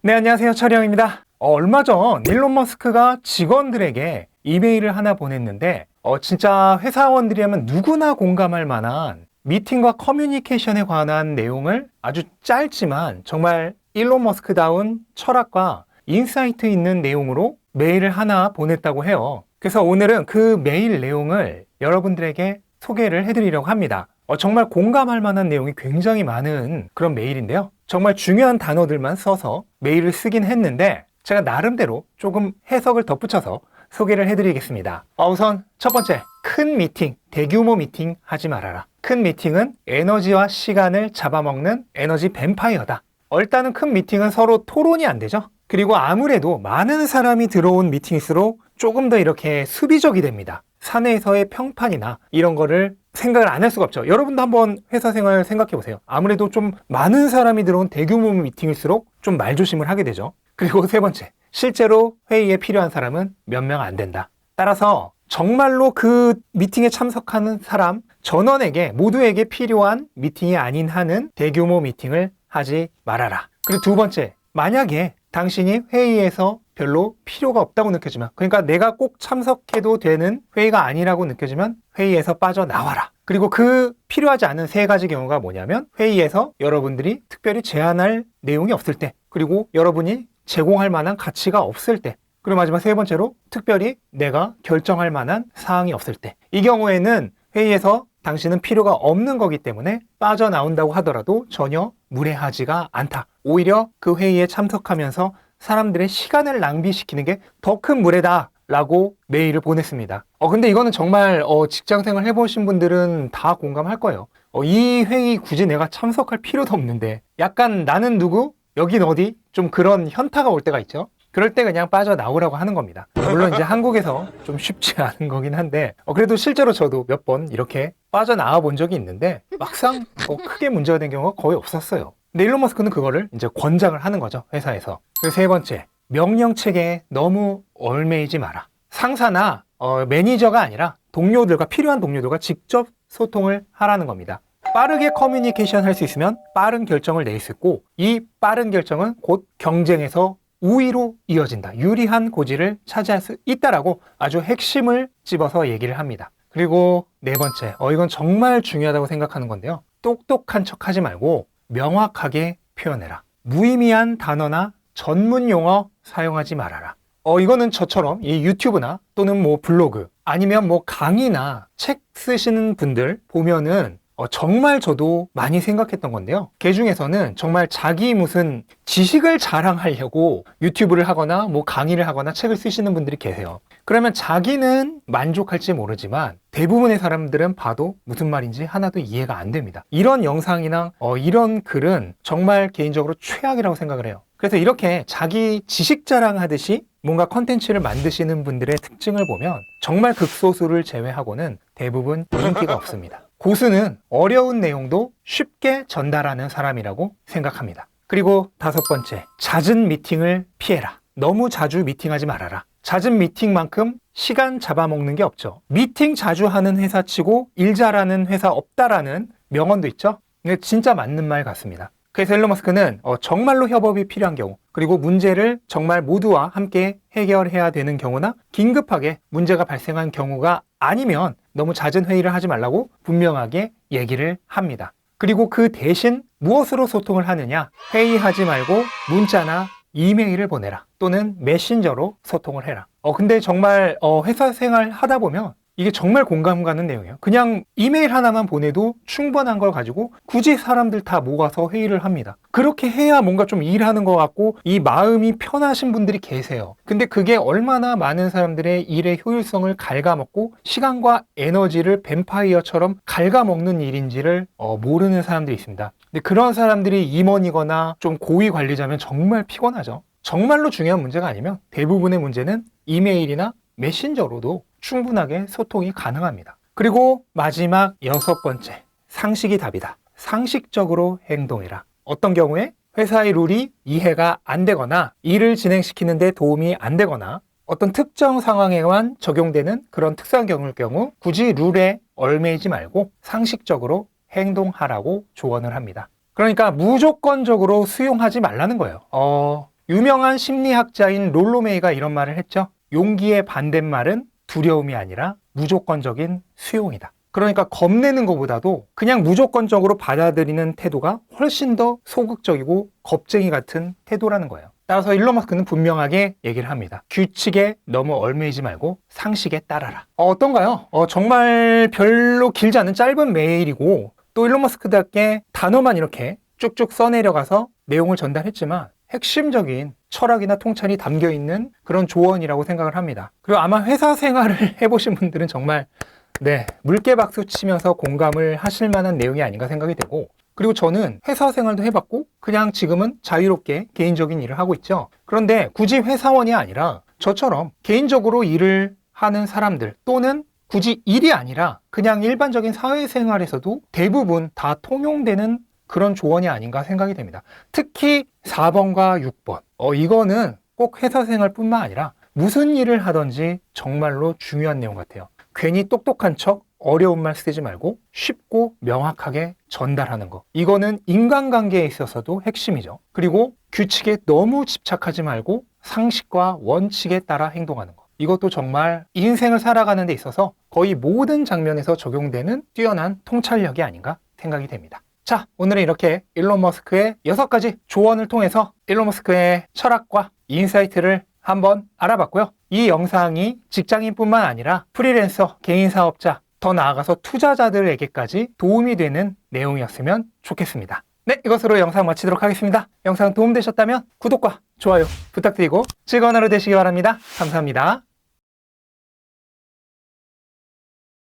네, 안녕하세요. 철영입니다. 얼마 전 일론 머스크가 직원들에게 이메일을 하나 보냈는데 진짜 회사원들이라면 누구나 공감할 만한 미팅과 커뮤니케이션에 관한 내용을 아주 짧지만 정말 일론 머스크다운 철학과 인사이트 있는 내용으로 메일을 하나 보냈다고 해요. 그래서 오늘은 그 메일 내용을 여러분들에게 소개를 해드리려고 합니다. 정말 공감할 만한 내용이 굉장히 많은 그런 메일인데요. 정말 중요한 단어들만 써서 메일을 쓰긴 했는데 제가 나름대로 조금 해석을 덧붙여서 소개를 해드리겠습니다. 우선 첫 번째, 큰 미팅, 대규모 미팅 하지 말아라. 큰 미팅은 에너지와 시간을 잡아먹는 에너지 뱀파이어다. 일단은 큰 미팅은 서로 토론이 안 되죠. 그리고 아무래도 많은 사람이 들어온 미팅일수록 조금 더 이렇게 수비적이 됩니다. 사내에서의 평판이나 이런 거를 생각을 안 할 수가 없죠. 여러분도 한번 회사 생활 생각해 보세요. 아무래도 좀 많은 사람이 들어온 대규모 미팅일수록 좀 말조심을 하게 되죠. 그리고 세 번째, 실제로 회의에 필요한 사람은 몇 명 안 된다. 따라서 정말로 그 미팅에 참석하는 사람 전원에게 모두에게 필요한 미팅이 아닌 한은 대규모 미팅을 하지 말아라. 그리고 두 번째, 만약에 당신이 회의에서 별로 필요가 없다고 느껴지면, 그러니까 내가 꼭 참석해도 되는 회의가 아니라고 느껴지면 회의에서 빠져나와라. 그리고 그 필요하지 않은 세 가지 경우가 뭐냐면 회의에서 여러분들이 특별히 제안할 내용이 없을 때, 그리고 여러분이 제공할 만한 가치가 없을 때, 그리고 마지막 세 번째로 특별히 내가 결정할 만한 사항이 없을 때. 이 경우에는 회의에서 당신은 필요가 없는 거기 때문에 빠져나온다고 하더라도 전혀 무례하지가 않다. 오히려 그 회의에 참석하면서 사람들의 시간을 낭비시키는 게 더 큰 무례다 라고 메일을 보냈습니다. 근데 이거는 정말 직장생활 해보신 분들은 다 공감할 거예요. 이 회의 굳이 내가 참석할 필요도 없는데 약간 나는 누구? 여긴 어디? 좀 그런 현타가 올 때가 있죠. 그럴 때 그냥 빠져나오라고 하는 겁니다. 물론 이제 한국에서 좀 쉽지 않은 거긴 한데 그래도 실제로 저도 몇 번 이렇게 빠져나와 본 적이 있는데 막상 크게 문제가 된 경우가 거의 없었어요. 근데 일론 머스크는 그거를 이제 권장을 하는 거죠, 회사에서. 그리고 세 번째, 명령 체계에 너무 얽매이지 마라. 상사나 매니저가 아니라 동료들과, 필요한 동료들과 직접 소통을 하라는 겁니다. 빠르게 커뮤니케이션 할 수 있으면 빠른 결정을 낼 수 있고, 이 빠른 결정은 곧 경쟁에서 우위로 이어진다. 유리한 고지를 차지할 수 있다라고 아주 핵심을 집어서 얘기를 합니다. 그리고 네 번째, 이건 정말 중요하다고 생각하는 건데요. 똑똑한 척 하지 말고 명확하게 표현해라. 무의미한 단어나 전문 용어 사용하지 말아라. 이거는 저처럼 이 유튜브나 또는 뭐 블로그 아니면 뭐 강의나 책 쓰시는 분들 보면은 정말 저도 많이 생각했던 건데요. 그 중에서는 정말 자기 무슨 지식을 자랑하려고 유튜브를 하거나 뭐 강의를 하거나 책을 쓰시는 분들이 계세요. 그러면 자기는 만족할지 모르지만 대부분의 사람들은 봐도 무슨 말인지 하나도 이해가 안 됩니다. 이런 영상이나 이런 글은 정말 개인적으로 최악이라고 생각을 해요. 그래서 이렇게 자기 지식 자랑하듯이 뭔가 컨텐츠를 만드시는 분들의 특징을 보면 정말 극소수를 제외하고는 대부분 인기가 없습니다. 고수는 어려운 내용도 쉽게 전달하는 사람이라고 생각합니다. 그리고 다섯 번째, 잦은 미팅을 피해라. 너무 자주 미팅하지 말아라. 잦은 미팅만큼 시간 잡아먹는 게 없죠. 미팅 자주 하는 회사 치고 일 잘하는 회사 없다라는 명언도 있죠. 근데 진짜 맞는 말 같습니다. 그래서 일론 머스크는 정말로 협업이 필요한 경우, 그리고 문제를 정말 모두와 함께 해결해야 되는 경우나 긴급하게 문제가 발생한 경우가 아니면 너무 잦은 회의를 하지 말라고 분명하게 얘기를 합니다. 그리고 그 대신 무엇으로 소통을 하느냐? 회의하지 말고 문자나 이메일을 보내라. 또는 메신저로 소통을 해라. 근데 정말 회사 생활 하다 보면 이게 정말 공감 가는 내용이에요. 그냥 이메일 하나만 보내도 충분한 걸 가지고 굳이 사람들 다 모아서 회의를 합니다. 그렇게 해야 뭔가 좀 일하는 것 같고 이 마음이 편하신 분들이 계세요. 근데 그게 얼마나 많은 사람들의 일의 효율성을 갉아먹고 시간과 에너지를 뱀파이어처럼 갉아먹는 일인지를 모르는 사람들이 있습니다. 근데 그런 사람들이 임원이거나 좀 고위 관리자면 정말 피곤하죠. 정말로 중요한 문제가 아니면 대부분의 문제는 이메일이나 메신저로도 충분하게 소통이 가능합니다. 그리고 마지막 여섯 번째, 상식이 답이다. 상식적으로 행동해라. 어떤 경우에 회사의 룰이 이해가 안 되거나 일을 진행시키는 데 도움이 안 되거나 어떤 특정 상황에만 적용되는 그런 특수한 경우일 경우 굳이 룰에 얽매이지 말고 상식적으로 행동하라고 조언을 합니다. 그러니까 무조건적으로 수용하지 말라는 거예요. 유명한 심리학자인 롤로 메이가 이런 말을 했죠. 용기의 반대말은 두려움이 아니라 무조건적인 수용이다. 그러니까 겁내는 것보다도 그냥 무조건적으로 받아들이는 태도가 훨씬 더 소극적이고 겁쟁이 같은 태도라는 거예요. 따라서 일론 머스크는 분명하게 얘기를 합니다. 규칙에 너무 얽매이지 말고 상식에 따라라. 어떤가요? 정말 별로 길지 않은 짧은 메일이고 또 일론 머스크답게 단어만 이렇게 쭉쭉 써내려가서 내용을 전달했지만 핵심적인 철학이나 통찰이 담겨있는 그런 조언이라고 생각을 합니다. 그리고 아마 회사 생활을 해보신 분들은 정말 물개 박수 치면서 공감을 하실 만한 내용이 아닌가 생각이 되고, 그리고 저는 회사 생활도 해봤고 그냥 지금은 자유롭게 개인적인 일을 하고 있죠. 그런데 굳이 회사원이 아니라 저처럼 개인적으로 일을 하는 사람들, 또는 굳이 일이 아니라 그냥 일반적인 사회생활에서도 대부분 다 통용되는 그런 조언이 아닌가 생각이 됩니다. 특히 4번과 6번. 이거는 꼭 회사 생활뿐만 아니라 무슨 일을 하든지 정말로 중요한 내용 같아요. 괜히 똑똑한 척 어려운 말 쓰지 말고 쉽고 명확하게 전달하는 거. 이거는 인간관계에 있어서도 핵심이죠. 그리고 규칙에 너무 집착하지 말고 상식과 원칙에 따라 행동하는 거. 이것도 정말 인생을 살아가는 데 있어서 거의 모든 장면에서 적용되는 뛰어난 통찰력이 아닌가 생각이 됩니다. 자, 오늘은 이렇게 일론 머스크의 6가지 조언을 통해서 일론 머스크의 철학과 인사이트를 한번 알아봤고요. 이 영상이 직장인뿐만 아니라 프리랜서, 개인 사업자, 더 나아가서 투자자들에게까지 도움이 되는 내용이었으면 좋겠습니다. 네, 이것으로 영상 마치도록 하겠습니다. 영상 도움되셨다면 구독과 좋아요 부탁드리고 즐거운 하루 되시기 바랍니다. 감사합니다.